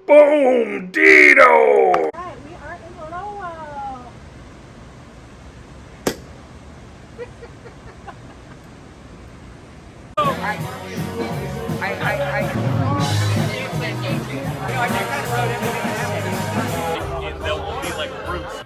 Boom! Dito! Right, we are in Lowell. And there will be like roots.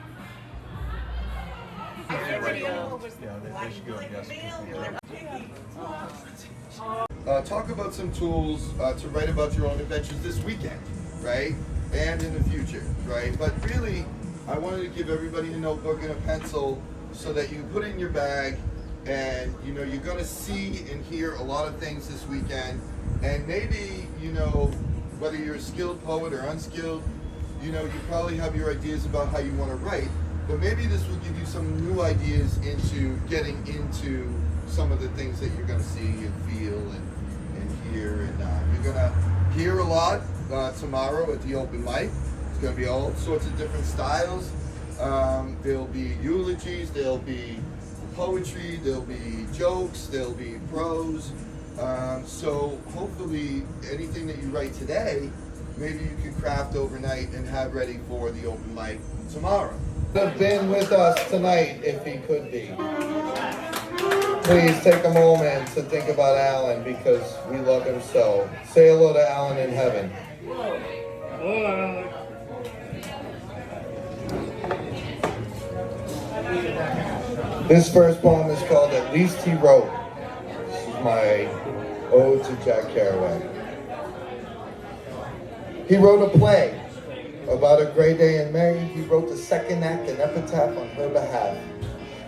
Talk about some tools to write about your own adventures this weekend, right? And in the future, right? But really, I wanted to give everybody a notebook and a pencil so that you can put it in your bag and you're going to see and hear a lot of things this weekend. And maybe, whether you're a skilled poet or unskilled, you probably have your ideas about how you want to write, but maybe this will give you some new ideas into getting into some of the things that you're going to see and feel and hear. And you're going to hear a lot tomorrow at the open mic. It's going to be all sorts of different styles. There'll be eulogies, there'll be poetry, there'll be jokes, there'll be prose. So hopefully anything that you write today, maybe you can craft overnight and have ready for the open mic tomorrow. Have been with us tonight if he could be. Please take a moment to think about Alan because we love him so. Say hello to Alan in heaven. This first poem is called At Least He Wrote. This is my ode to Jack Kerouac. He wrote a play about a gray day in May. He wrote the second act, an epitaph on her behalf.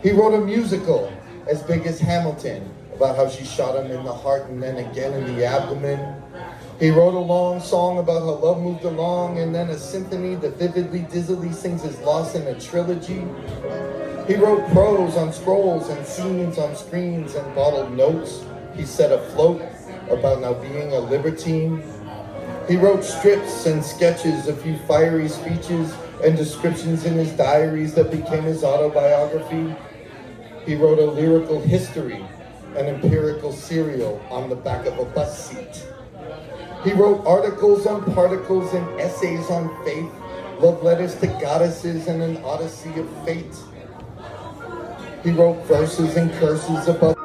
He wrote a musical as big as Hamilton about how she shot him in the heart and then again in the abdomen. He wrote a long song about how love moved along, and then a symphony that vividly, dizzily sings his loss in a trilogy. He wrote prose on scrolls and scenes on screens and bottled notes. He set afloat about now being a libertine. He wrote strips and sketches, a few fiery speeches and descriptions in his diaries that became his autobiography. He wrote a lyrical history, an empirical serial on the back of a bus seat. He wrote articles on particles and essays on faith, love letters to goddesses and an odyssey of fate. He wrote verses and curses about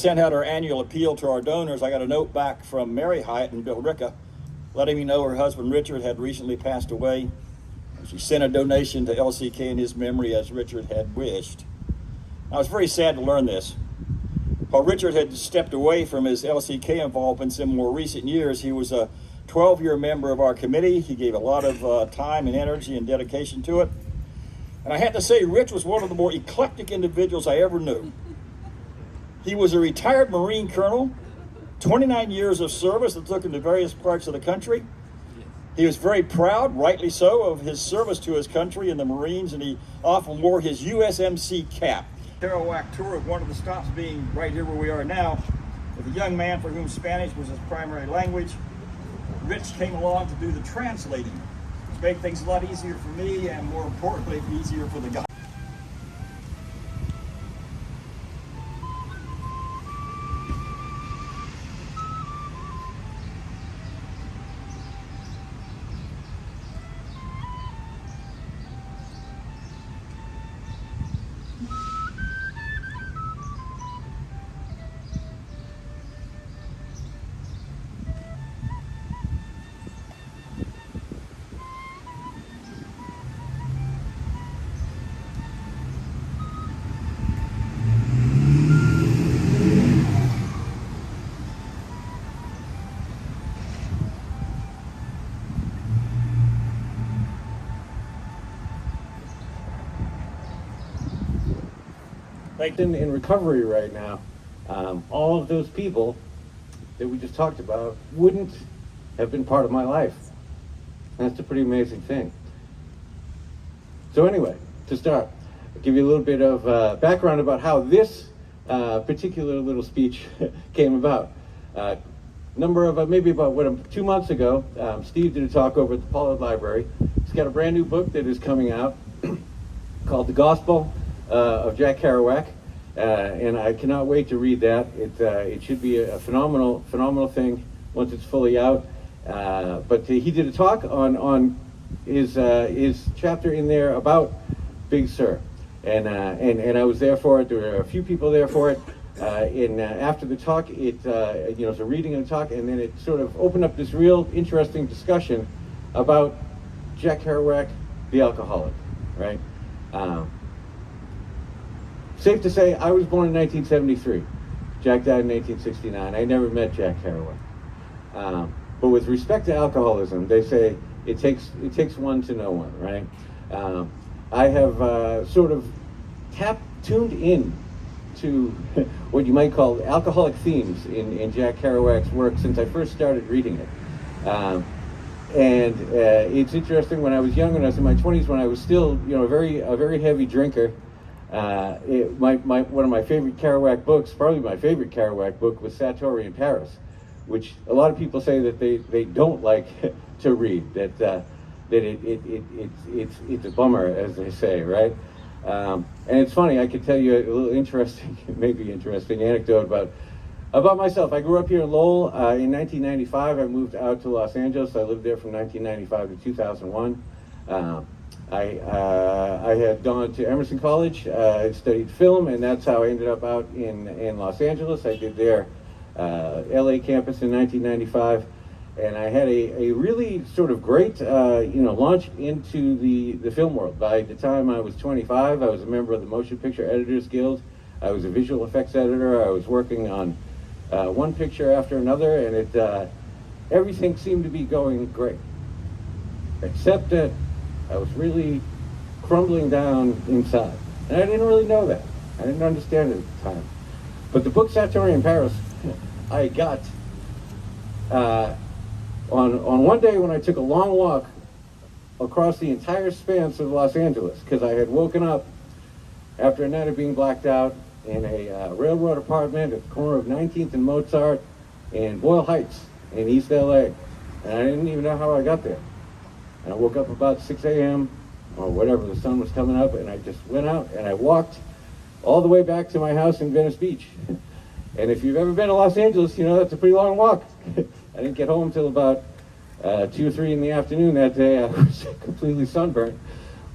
sent out our annual appeal to our donors, I got a note back from Mary Hyatt in Billerica letting me know her husband Richard had recently passed away. She sent a donation to LCK in his memory as Richard had wished. I was very sad to learn this. While Richard had stepped away from his LCK involvements in more recent years, he was a 12-year member of our committee. He gave a lot of time and energy and dedication to it. And I had to say, Rich was one of the more eclectic individuals I ever knew. He was a retired Marine colonel, 29 years of service that took him to various parts of the country. He was very proud, rightly so, of his service to his country in the Marines, and he often wore his USMC cap. Kerouac tour of one of the stops being right here where we are now, with a young man for whom Spanish was his primary language. Rich came along to do the translating, which made things a lot easier for me and, more importantly, easier for the guy. In recovery right now, all of those people that we just talked about wouldn't have been part of my life. That's a pretty amazing thing. So anyway, to start, I'll give you a little bit of background about how this particular little speech came about. Maybe about 2 months ago, Steve did a talk over at the Pollard Library. He's got a brand new book that is coming out called The Gospel of Jack Kerouac, and I cannot wait to read that. It should be a phenomenal thing once it's fully out. But he did a talk on his chapter in there about Big Sur, and I was there for it. There were a few people there for it. After the talk, it was a reading and a talk, and then it sort of opened up this real interesting discussion about Jack Kerouac, the alcoholic, right? Safe to say, I was born in 1973. Jack died in 1969. I never met Jack Kerouac. But with respect to alcoholism, they say it takes one to know one, right? I have sort of tuned in to what you might call alcoholic themes in Jack Kerouac's work since I first started reading it. It's interesting, when I was young, when I was in my 20s, when I was still, a very heavy drinker, one of my favorite Kerouac books, probably my favorite Kerouac book, was Centenary in Paris, which a lot of people say that they don't like to read, that it's a bummer, as they say, right? And it's funny, I could tell you a little interesting, maybe interesting anecdote about myself. I grew up here in Lowell. In 1995, I moved out to Los Angeles. I lived there from 1995 to 2001. I had gone to Emerson College, studied film, and that's how I ended up out in Los Angeles. I did their LA campus in 1995, and I had a really sort of great launch into the film world. By the time I was 25, I was a member of the Motion Picture Editors Guild. I was a visual effects editor. I was working on one picture after another, and everything seemed to be going great, except that I was really crumbling down inside. And I didn't really know that. I didn't understand it at the time. But the book Centenary in Paris, I got on one day when I took a long walk across the entire span of Los Angeles, because I had woken up after a night of being blacked out in a railroad apartment at the corner of 19th and Mozart in Boyle Heights in East LA. And I didn't even know how I got there. And I woke up about 6 a.m. or whatever, the sun was coming up, and I just went out and I walked all the way back to my house in Venice Beach. And if you've ever been to Los Angeles, you know that's a pretty long walk. I didn't get home till about 2 or 3 in the afternoon that day. I was completely sunburnt.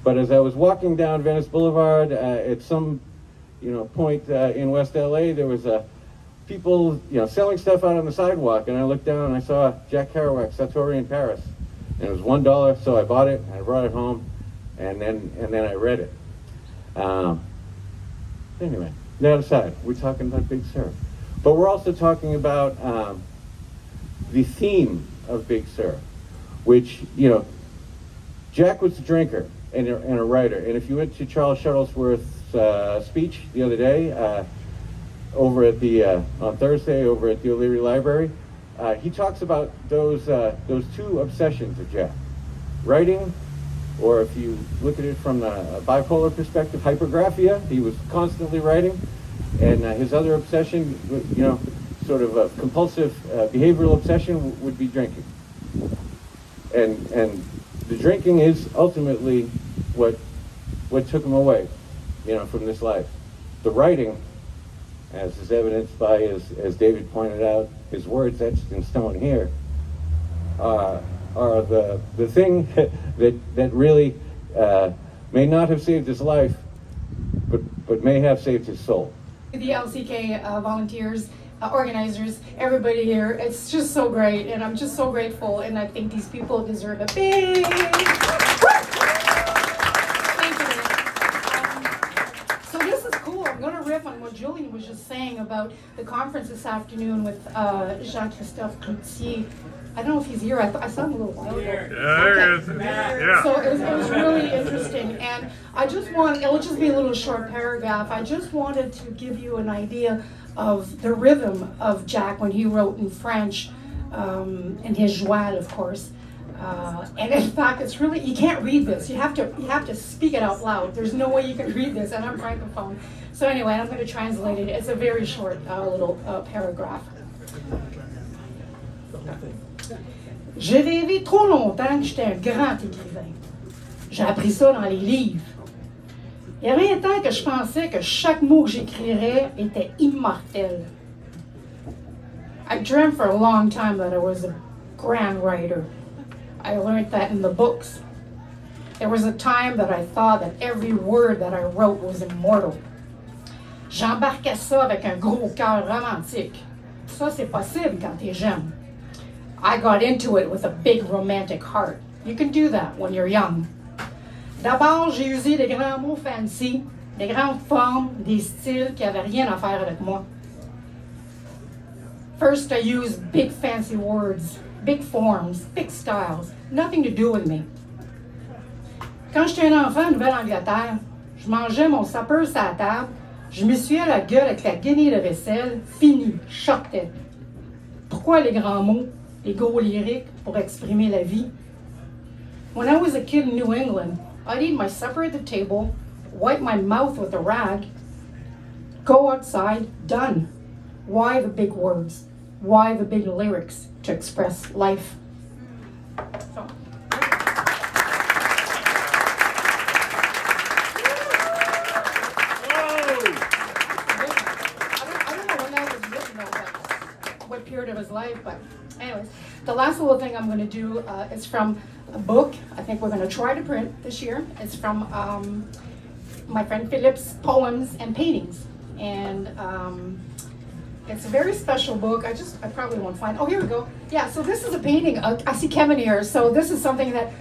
But as I was walking down Venice Boulevard, at some point in West LA, there was a people, selling stuff out on the sidewalk, and I looked down and I saw Jack Kerouac, Satori in Paris, and it was $1, so I bought it, and I brought it home, and then I read it. Anyway, that aside, we're talking about Big Sur, but we're also talking about the theme of Big Sur, which, Jack was a drinker and a writer, and if you went to Charles Shuttlesworth's speech the other day, over at on Thursday over at the O'Leary Library, he talks about those two obsessions of Jack: writing, or if you look at it from a bipolar perspective, hypergraphia. He was constantly writing, and his other obsession, sort of a compulsive behavioral obsession, would be drinking. And the drinking is ultimately what took him away, from this life. The writing, as is evidenced by, as David pointed out, his words etched in stone here, are the thing that really may not have saved his life, but may have saved his soul. The LCK volunteers, organizers, everybody here, it's just so great, and I'm just so grateful, and I think these people deserve a big thank you. So this is cool. I'm going to riff on what Julian was just saying about the conference this afternoon with Jean-Christophe Cloutier. I don't know if he's here. I saw him a little while ago. Yeah, there he is. Yeah. So it was really interesting, and it'll just be a little short paragraph. I just wanted to give you an idea of the rhythm of Jack when he wrote in French, and his joie, of course. And in fact, it's really, you can't read this. You have to speak it out loud. There's no way you can read this, and I'm francophone. So anyway, I'm going to translate it. It's a very short little paragraph. J'ai rêvé trop longtemps que j'étais un grand écrivain. J'ai appris ça dans les livres. Il y avait un temps que je pensais que chaque mot que j'écrirais était immortel. I dreamt for a long time that I was a grand writer. I learned that in the books. There was a time that I thought that every word that I wrote was immortal. J'embarquais ça avec un gros cœur romantique. Ça, c'est possible quand t'es jeune. I got into it with a big romantic heart. You can do that when you're young. D'abord, j'ai usé des grands mots fancy, des grandes formes, des styles qui n'avaient rien à faire avec moi. First, I used big fancy words, big forms, big styles, nothing to do with me. Quand j'étais un enfant en Nouvelle-Angleterre, je mangeais mon supper sur la table, je m'essuyais la gueule avec la guenille de vaisselle, fini, je sortais. Pourquoi les grands mots, les gros lyriques pour exprimer la vie? When I was a kid in New England, I'd eat my supper at the table, wipe my mouth with a rag, go outside, done. Why the big words? Why the big lyrics to express life? So. What period of his life, but anyways, the last little thing I'm going to do is from a book I think we're going to try to print this year. It's from my friend Philip's poems and paintings, and it's a very special book. I probably won't find. Oh, here we go. Yeah, so this is a painting. I see Kevin here. So this is something that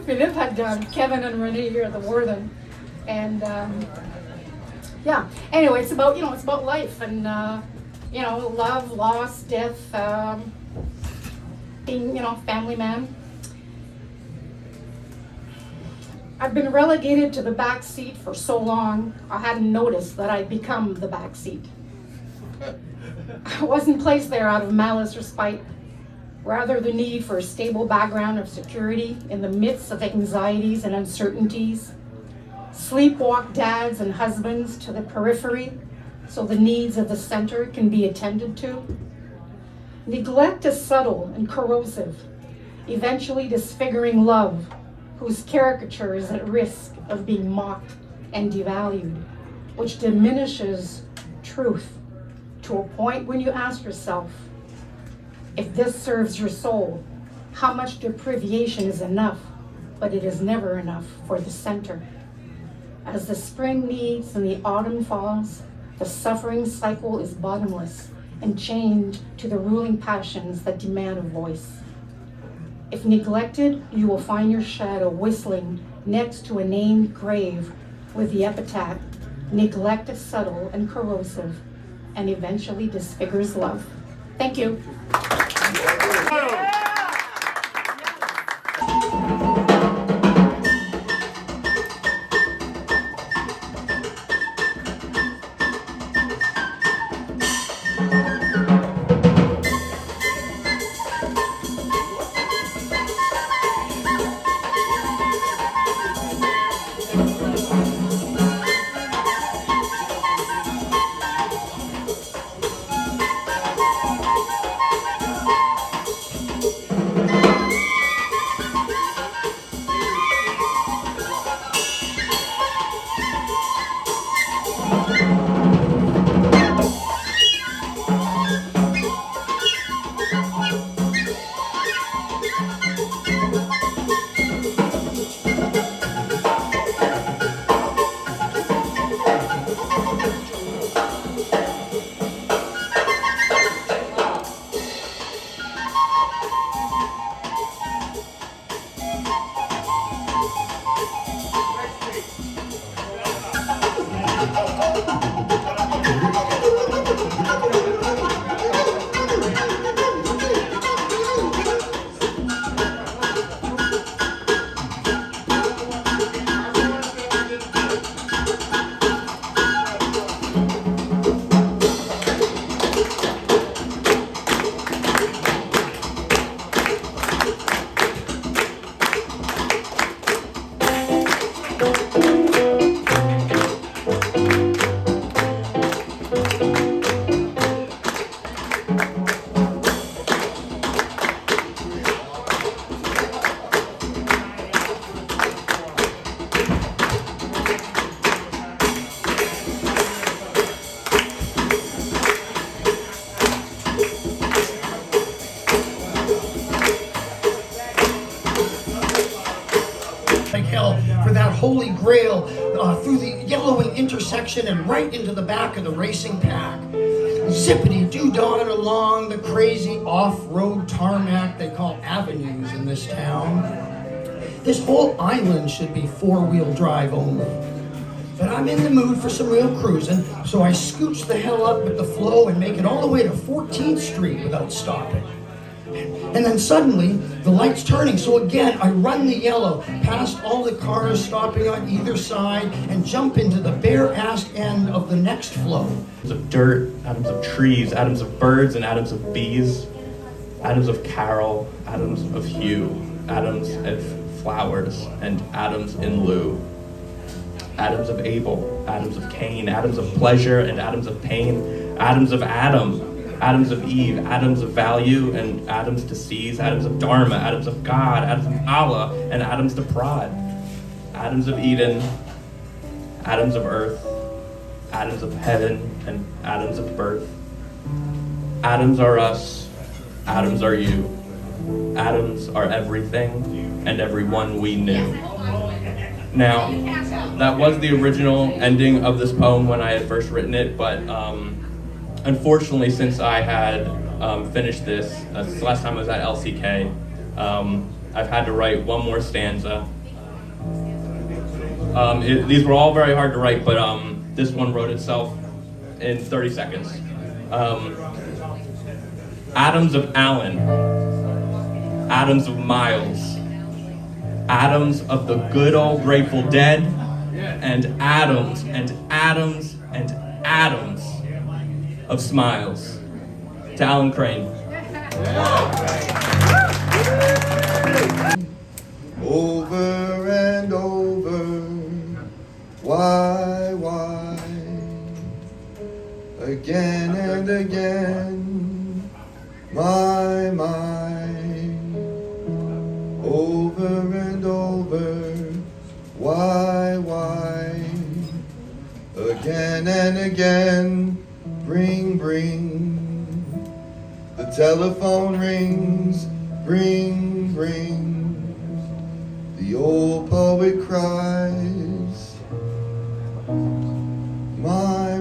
Philip had done. Kevin and Renee here at the Worthen, and yeah. Anyway, it's about life and love, loss, death, being family man. I've been relegated to the back seat for so long, I hadn't noticed that I'd become the back seat. I wasn't placed there out of malice or spite, rather the need for a stable background of security in the midst of anxieties and uncertainties. Sleepwalk dads and husbands to the periphery so the needs of the center can be attended to. Neglect is subtle and corrosive, eventually disfiguring love, whose caricature is at risk of being mocked and devalued, which diminishes truth to a point when you ask yourself, if this serves your soul, how much deprivation is enough, but it is never enough for the center. As the spring needs and the autumn falls, the suffering cycle is bottomless, and chained to the ruling passions that demand a voice. If neglected, you will find your shadow whistling next to a named grave with the epitaph, "Neglect is subtle and corrosive, and eventually disfigures love." Thank you. like hell for that holy grail through the yellowing intersection and right into the back of the racing pack. Zippity-doo-dah along the crazy off-road tarmac they call avenues in this town. This whole island should be four-wheel drive only. But I'm in the mood for some real cruising, so I scooch the hell up with the flow and make it all the way to 14th Street without stopping. And then suddenly, the light's turning, so again, I run the yellow, past all the cars stopping on either side, and jump into the bare-assed end of the next flow. Atoms of dirt, atoms of trees, atoms of birds and atoms of bees, atoms of carol, atoms of hue, atoms of flowers, and atoms in lieu. Atoms of Abel, atoms of Cain, atoms of pleasure and atoms of pain, atoms of Adam, atoms of Eve, atoms of value and atoms to seize, atoms of Dharma, atoms of God, atoms of Allah, and atoms to prod, atoms of Eden, atoms of earth, atoms of heaven, and atoms of birth. Atoms are us, atoms are you. Atoms are everything and everyone we knew. Now, that was the original ending of this poem when I had first written it, but unfortunately, since I had finished this, since the last time I was at LCK, I've had to write one more stanza. These were all very hard to write, but this one wrote itself in 30 seconds. Atoms of Allen, atoms of Miles, atoms of the good old Grateful Dead, and atoms and atoms and atoms of smiles. To Alan Crane. Over and over, why, again and again, my, over and over, why, again and again, bring, the telephone rings, bring, the old poet cries, my,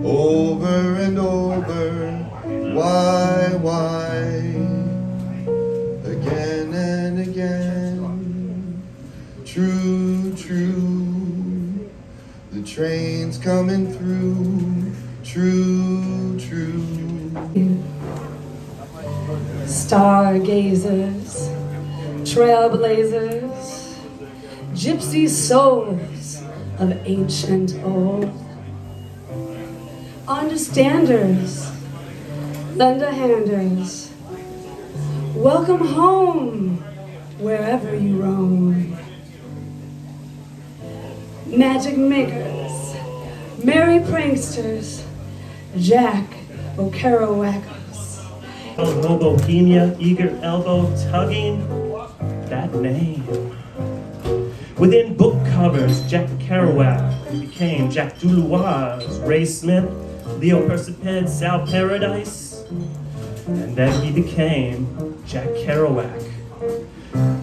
over and over. Why? Again and again. True. The train's coming through. True. Stargazers, trailblazers, gypsy souls of ancient old, understanders, lend-a-handers, welcome home wherever you roam. Magic makers, merry pranksters, Jack o' Kerouac. No bohemia, eager elbow tugging, that name. Within book covers, Jack Kerouac became Jack Duluoz, Ray Smith, Leo Persiped, Sal Paradise, and then he became Jack Kerouac.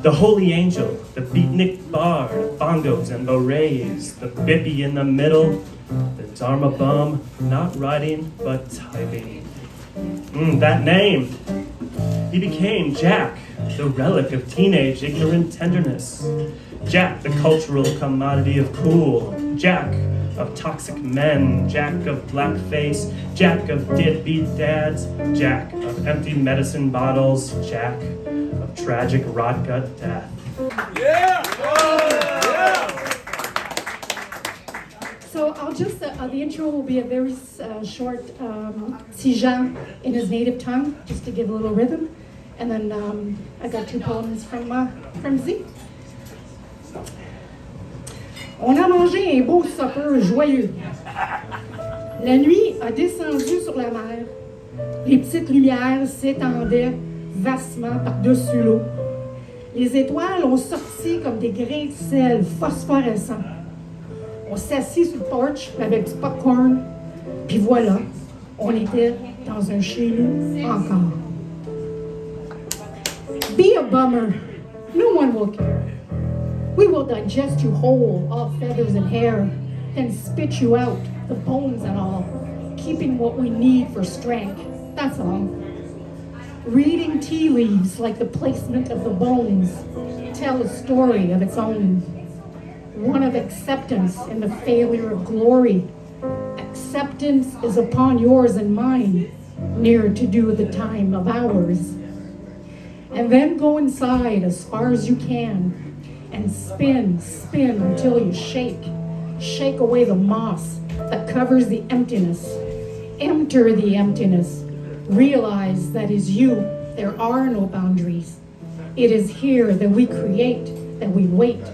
The holy angel, the beatnik bard, bongos and berets, the bippy in the middle, the dharma bum, not writing but typing. That name. He became Jack, the relic of teenage ignorant tenderness. Jack, the cultural commodity of cool. Jack of toxic men. Jack of blackface. Jack of deadbeat dads. Jack of empty medicine bottles. Jack of tragic rot gut death. So I'll just, the intro will be a very short Sijan in his native tongue, just to give a little rhythm. And then I got two poems from Z. On a mangé un beau supper joyeux. La nuit a descendu sur la mer. Les petites lumières s'étendaient vastement par-dessus l'eau. Les étoiles ont sorti comme des grains de sel phosphorescents. On s'assit sur le porch avec du popcorn, puis voilà, on était dans un chez nous encore. Be a bummer, no one will care. We will digest you whole, all feathers and hair, then spit you out, the bones and all, keeping what we need for strength, that's all. Reading tea leaves like the placement of the bones tell a story of its own. One of acceptance in the failure of glory. Acceptance is upon yours and mine, near to do the time of ours. And then go inside as far as you can, and spin until you shake. Shake away the moss that covers the emptiness. Enter the emptiness. Realize that is you. There are no boundaries. It is here that we create, that we wait.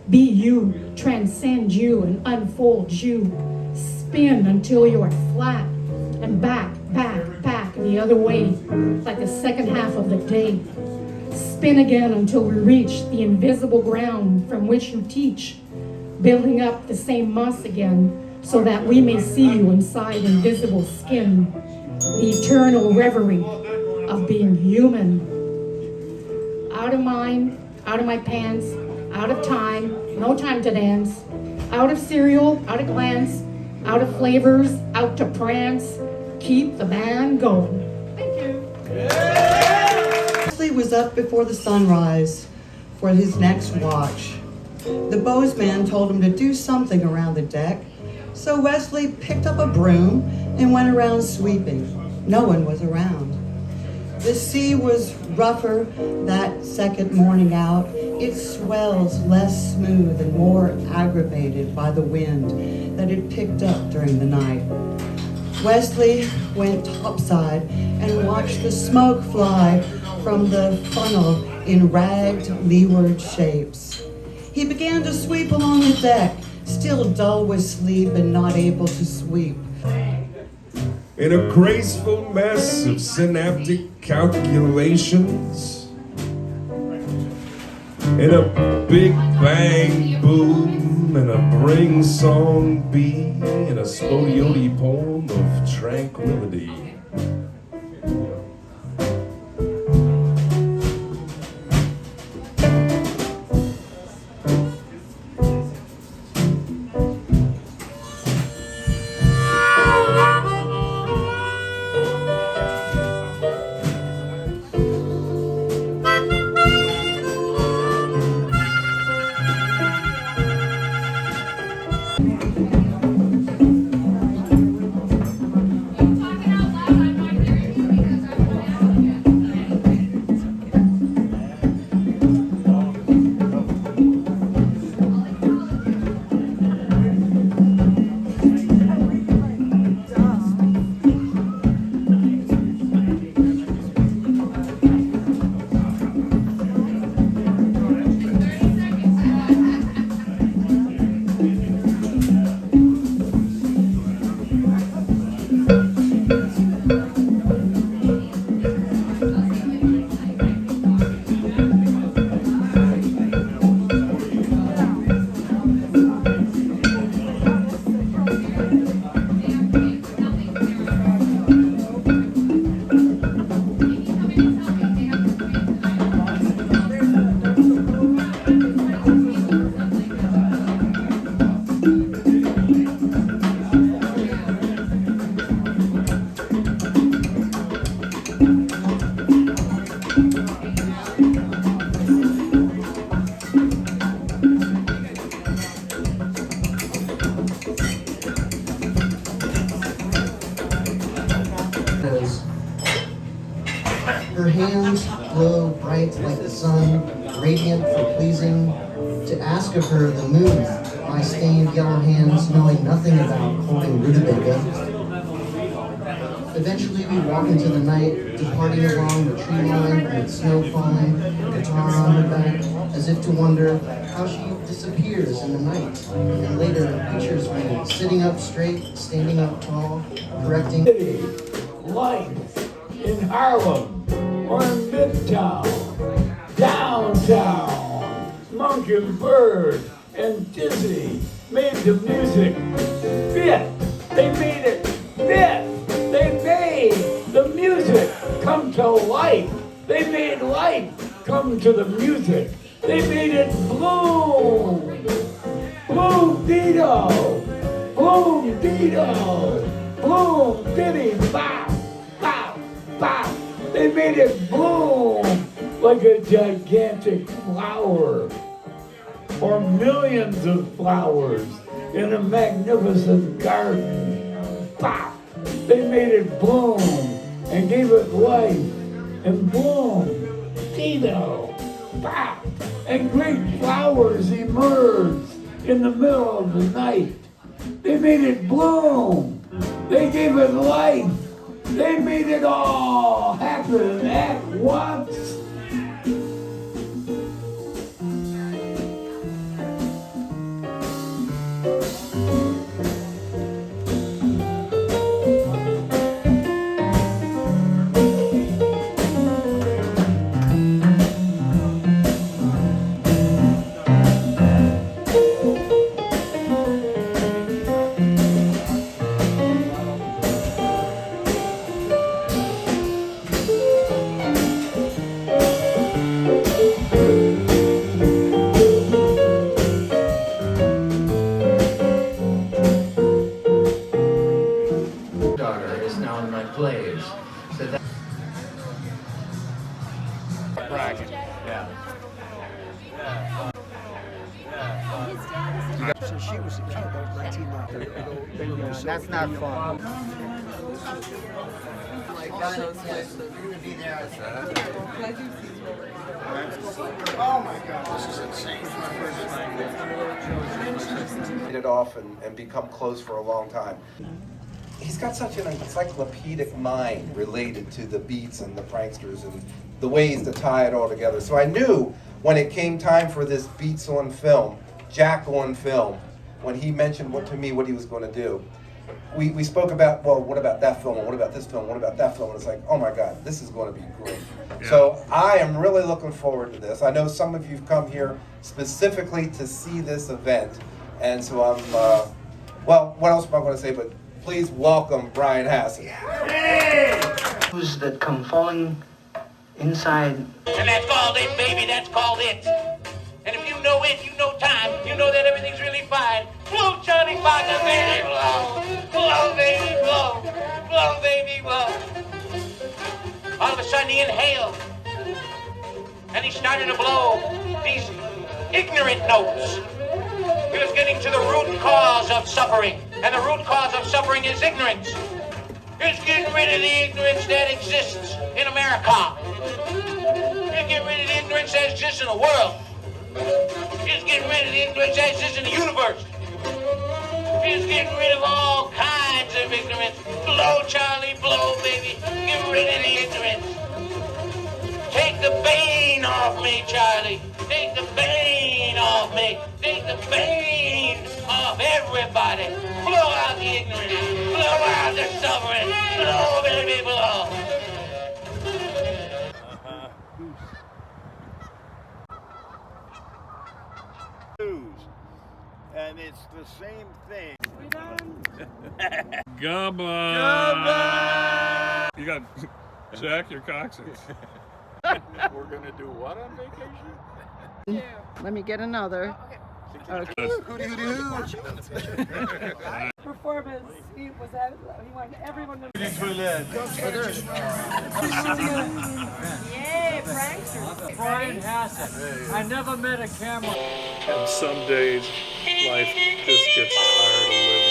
Be you, transcend you, and unfold you. Spin until you are flat, and back, the other way, like the second half of the day. Spin again until we reach the invisible ground from which you teach, building up the same moss again, so that we may see you inside invisible skin. The eternal reverie of being human. Out of mind, out of my pants, out of time, no time to dance, out of cereal, out of glance, out of flavors, out to prance, keep the band going. Thank you. Wesley was up before the sunrise for his next watch. The bowsman told him to do something around the deck, so Wesley picked up a broom and went around sweeping. No one was around. The sea was rougher that second morning out. Its swells less smooth and more aggravated by the wind that had picked up during the night. Wesley went topside and watched the smoke fly from the funnel in ragged leeward shapes. He began to sweep along the deck, still dull with sleep and not able to sweep. In a graceful mess of synaptic calculations, in a big bang boom and a bring song bee, in a spodiote poem of tranquility. sun, radiant for pleasing, to ask of her the moon, my stained yellow hands knowing nothing about holding rutabaga. Eventually we walk into the night, departing along the tree line with snow falling, guitar on her back, as if to wonder how she disappears in the night. And later pictures me sitting up straight, standing up tall, correcting. Life in Harlem or in Midtown, downtown, Mockingbird and Disney made the music fit. They made it fit. They made the music come to life. They made life come to the music. They made it bloom. Bloom Dito. Bloom Dito. Bloom Diddy. Bop. Bop. Bop. They made it bloom like a gigantic flower. Or millions of flowers in a magnificent garden. Bop. They made it bloom and gave it life and bloom, Tito, pop, and great flowers emerged in the middle of the night. They made it bloom. They gave it life. They made it all happen at once. Since she was a kid, about 1990. That's not fun. Oh my God, this is insane. Hit it off and become close for a long time. He's got such an encyclopedic mind related to the beats and the pranksters and the ways to tie it all together. So I knew when it came time for this Beats on Film, Jack on Film, when he mentioned to me what he was going to do, we spoke about, well, what about that film, and what about this film, what about that film, and it's like, oh my God, this is going to be great. Yeah. So I am really looking forward to this. I know some of you have come here specifically to see this event, and so I'm, well, what else am I going to say, but please welcome Brian Hassan. Those that come falling inside. And that's called it, baby, that's called it. And if you know it, you know time, you know that everything's really fine. Blow, Johnny Parker, baby, blow. Blow, baby, blow. Blow, baby, blow. All of a sudden he inhaled. And he started to blow these ignorant notes. He was getting to the root cause of suffering. And the root cause of suffering is ignorance. He's getting rid of the ignorance that exists in America. He's getting rid of the ignorance that exists in the world. He's getting rid of the ignorance that exists in the universe. He's getting rid of all kinds of ignorance. Blow, Charlie, blow, baby. Get rid of the ignorance. Take the bane off me, Charlie. Take the bane off me. Take the bane off everybody. Blow out the ignorance. Blow out the suffering. Blow, baby, blow. And it's the same thing. We done? Gubba! You got Jack your coccyx. We're gonna do what on vacation? Let me get another. Okay. Performance. He wanted everyone to. Yay, pranksters. Brian Hassan. I never met a camera. And some days life just gets tired of living.